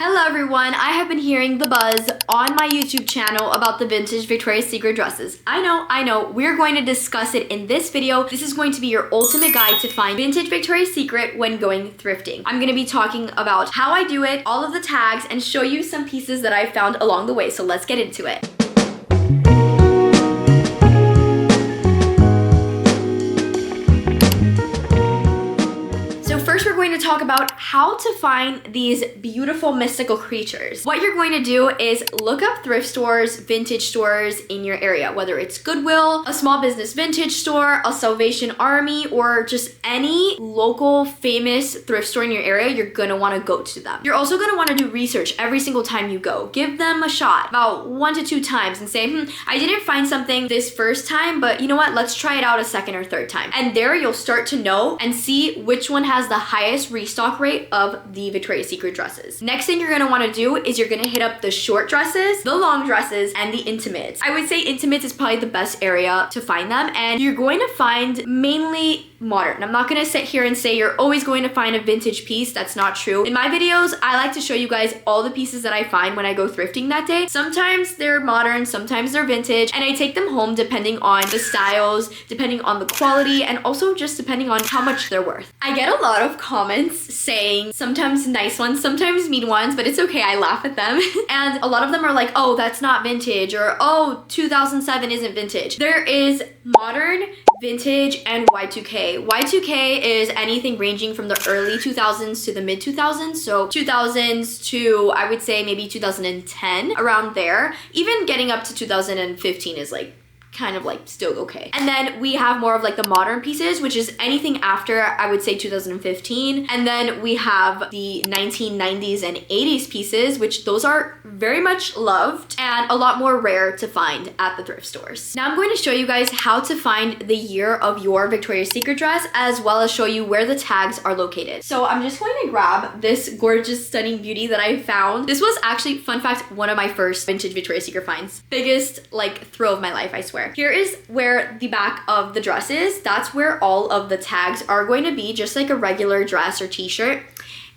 Hello everyone, I have been hearing the buzz on my YouTube channel about the vintage Victoria's Secret dresses. I know, we're going to discuss it in this video. This is going to be your ultimate guide to find vintage Victoria's Secret when going thrifting. I'm going to be talking about how I do it, all of the tags, and show you some pieces that I found along the way. So let's get into it. First, we're going to talk about how to find these beautiful mystical creatures. What you're going to do is look up thrift stores, vintage stores in your area, whether it's Goodwill, a small business vintage store, a Salvation Army, or just any local famous thrift store in your area. You're gonna want to go to them. You're also going to want to do research every single time you go. Give them a shot about 1 to 2 times and say, I didn't find something this first time, but you know what? Let's try it out a second or third time. And there you'll start to know and see which one has the highest restock rate of the Victoria's Secret dresses. Next thing you're gonna wanna do is you're gonna hit up the short dresses, the long dresses, and the intimates. I would say intimates is probably the best area to find them, and you're going to find mainly modern. I'm not gonna sit here and say you're always going to find a vintage piece. That's not true. In my videos, I like to show you guys all the pieces that I find when I go thrifting that day. Sometimes they're modern, sometimes they're vintage, and I take them home depending on the styles, depending on the quality, and also just depending on how much they're worth. I get a lot of comments saying sometimes nice ones, sometimes mean ones, but it's okay, I laugh at them. And a lot of them are like, oh, that's not vintage, or oh, 2007 isn't vintage. There is modern, vintage, and Y2K. Y2K is anything ranging from the early 2000s to the mid 2000s. So 2000s to, I would say, maybe 2010, around there. Even getting up to 2015 is like kind of like still okay. And then we have more of like the modern pieces, which is anything after, I would say, 2015. And then we have the 1990s and 80s pieces, which those are very much loved and a lot more rare to find at the thrift stores. Now I'm going to show you guys how to find the year of your Victoria's Secret dress, as well as show you where the tags are located. So I'm just going to grab this gorgeous, stunning beauty that I found. This was actually, fun fact, one of my first vintage Victoria's Secret finds. Biggest like thrill of my life, I swear. Here is where the back of the dress is. That's where all of the tags are going to be, just like a regular dress or t-shirt.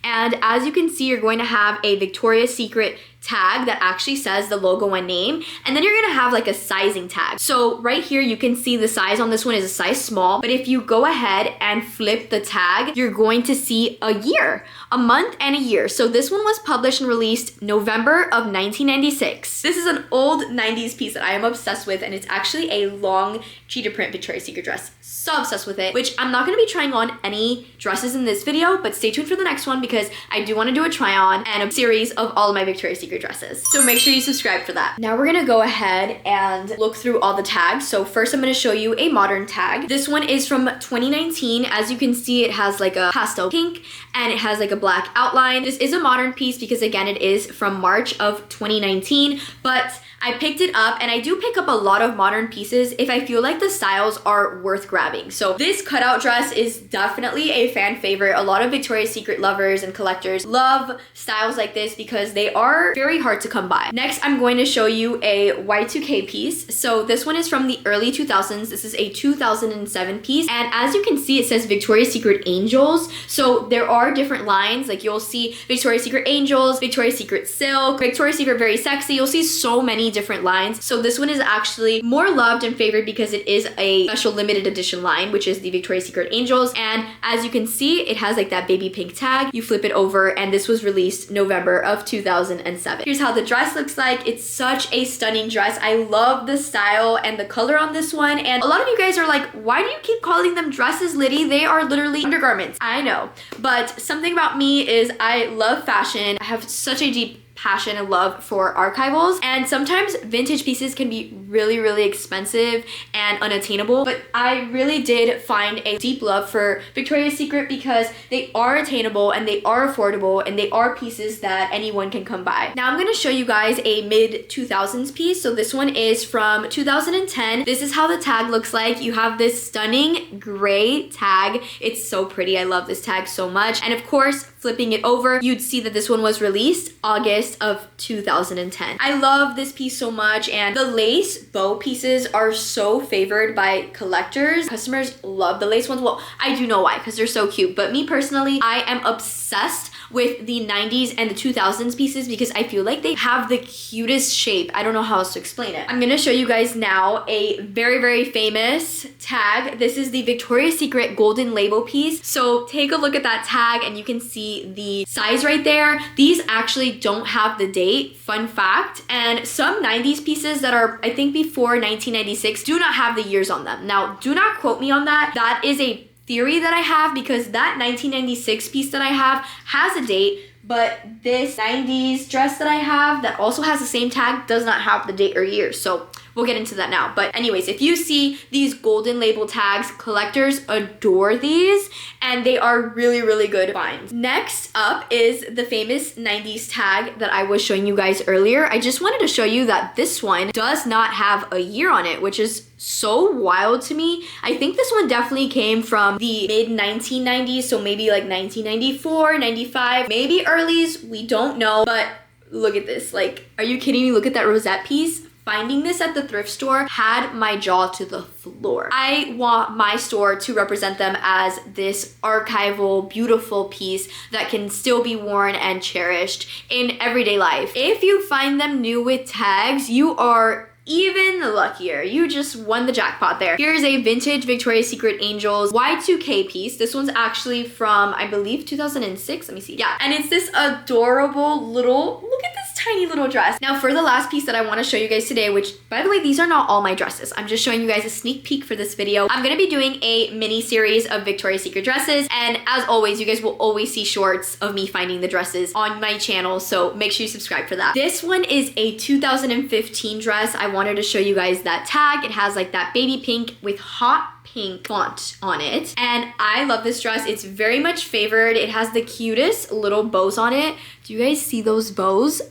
And as you can see, you're going to have a Victoria's Secret tag that actually says the logo and name, and then you're gonna have like a sizing tag. So right here you can see the size on this one is a size small, but if you go ahead and flip the tag, you're going to see a year, a month, and a year. So this one was published and released November of 1996. This is an old 90s piece that I am obsessed with, and it's actually a long cheetah print Victoria's Secret dress. So obsessed with it, which I'm not gonna be trying on any dresses in this video, but stay tuned for the next one because I do want to do a try on and a series of all of my Victoria's Secret dresses. So make sure you subscribe for that. Now we're gonna go ahead and look through all the tags. So first I'm gonna show you a modern tag. This one is from 2019. As you can see, it has like a pastel pink and it has like a black outline. This is a modern piece because again, it is from March of 2019, but I picked it up, and I do pick up a lot of modern pieces if I feel like the styles are worth grabbing. So this cutout dress is definitely a fan favorite. A lot of Victoria's Secret lovers and collectors love styles like this because they are very hard to come by. Next, I'm going to show you a Y2K piece. So this one is from the early 2000s. This is a 2007 piece. And as you can see, it says Victoria's Secret Angels. So there are different lines. Like you'll see Victoria's Secret Angels, Victoria's Secret Silk, Victoria's Secret Very Sexy. You'll see so many different lines. So this one is actually more loved and favored because it is a special limited edition line, which is the Victoria's Secret Angels. And as you can see, it has like that baby pink tag. You flip it over, and this was released November of 2007. Here's how the dress looks like. It's such a stunning dress. I love the style and the color on this one. And a lot of you guys are like, why do you keep calling them dresses, Liddy? They are literally undergarments. I know, but something about me is I love fashion. I have such a deep passion and love for archivals, and sometimes vintage pieces can be really, really expensive and unattainable, but I really did find a deep love for Victoria's Secret because they are attainable and they are affordable and they are pieces that anyone can come by. Now I'm going to show you guys a mid 2000s piece. So this one is from 2010. This is how the tag looks like. You have this stunning gray tag. It's so pretty. I love this tag so much. And of course, flipping it over, you'd see that this one was released August of 2010. I love this piece so much, and the lace bow pieces are so favored by collectors. Customers love the lace ones. Well, I do know why, because they're so cute, but me personally, I am obsessed with the 90s and the 2000s pieces because I feel like they have the cutest shape. I don't know how else to explain it. I'm gonna show you guys now a very, very famous tag. This is the Victoria's Secret golden label piece. So take a look at that tag and you can see the size right there. These actually don't have the date, fun fact. And some 90s pieces that are, I think, before 1996 do not have the years on them. Now, do not quote me on that. That is a theory that I have because that 1996 piece that I have has a date, but this 90s dress that I have that also has the same tag does not have the date or year. So we'll get into that now. But anyways, if you see these golden label tags, collectors adore these and they are really, really good finds. Next up is the famous 90s tag that I was showing you guys earlier. I just wanted to show you that this one does not have a year on it, which is so wild to me. I think this one definitely came from the mid 1990s, so maybe like 1994, 95, maybe earlies, we don't know. But look at this, like, are you kidding me? Look at that rosette piece. Finding this at the thrift store had my jaw to the floor. I want my store to represent them as this archival, beautiful piece that can still be worn and cherished in everyday life. If you find them new with tags, you are even luckier. You just won the jackpot there. Here's a vintage Victoria's Secret Angels Y2K piece. This one's actually from, I believe, 2006. Let me see. Yeah, and it's this adorable little, look at this tiny little dress. Now for the last piece that I want to show you guys today, which by the way, these are not all my dresses. I'm just showing you guys a sneak peek for this video. I'm gonna be doing a mini series of Victoria's Secret dresses, and as always, you guys will always see shorts of me finding the dresses on my channel, so make sure you subscribe for that. This one is a 2015 dress. I wanted to show you guys that tag. It has like that baby pink with hot pink font on it, and I love this dress. It's very much favored. It has the cutest little bows on it. Do you guys see those bows?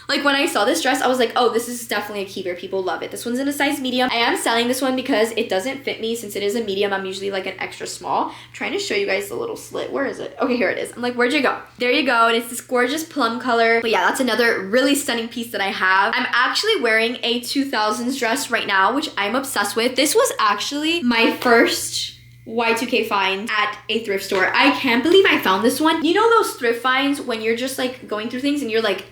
Like when I saw this dress, I was like, oh, this is definitely a keeper. People love it. This one's in a size medium. I am selling this one because it doesn't fit me. Since it is a medium, I'm usually like an extra small. I'm trying to show you guys the little slit. Where is it? Okay, here it is. I'm like, where'd you go? There you go. And it's this gorgeous plum color. But yeah, that's another really stunning piece that I have. I'm actually wearing a 2000s dress right now, which I'm obsessed with. This was actually my first Y2K find at a thrift store. I can't believe I found this one. You know those thrift finds when you're just like going through things and you're like,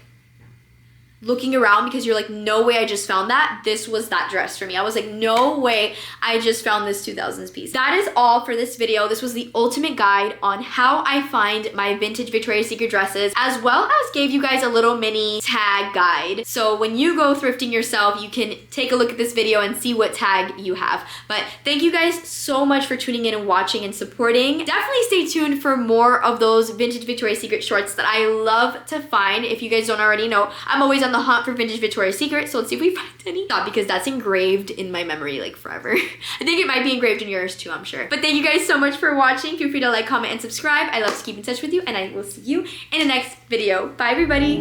looking around because you're like, no way I just found that. This was that dress for me. I was like, no way I just found this 2000s piece. That is all for this video. This was the ultimate guide on how I find my vintage Victoria's Secret dresses, as well as gave you guys a little mini tag guide. So when you go thrifting yourself, you can take a look at this video and see what tag you have. But thank you guys so much for tuning in and watching and supporting. Definitely stay tuned for more of those vintage Victoria's Secret shorts that I love to find. If you guys don't already know, I'm always on the hunt for vintage Victoria's Secret, so let's see if we find any. Not because that's engraved in my memory like forever. I think it might be engraved in yours too, I'm sure. But thank you guys so much for watching. Feel free to like, comment, and subscribe. I love to keep in touch with you, and I will see you in the next video. Bye, everybody.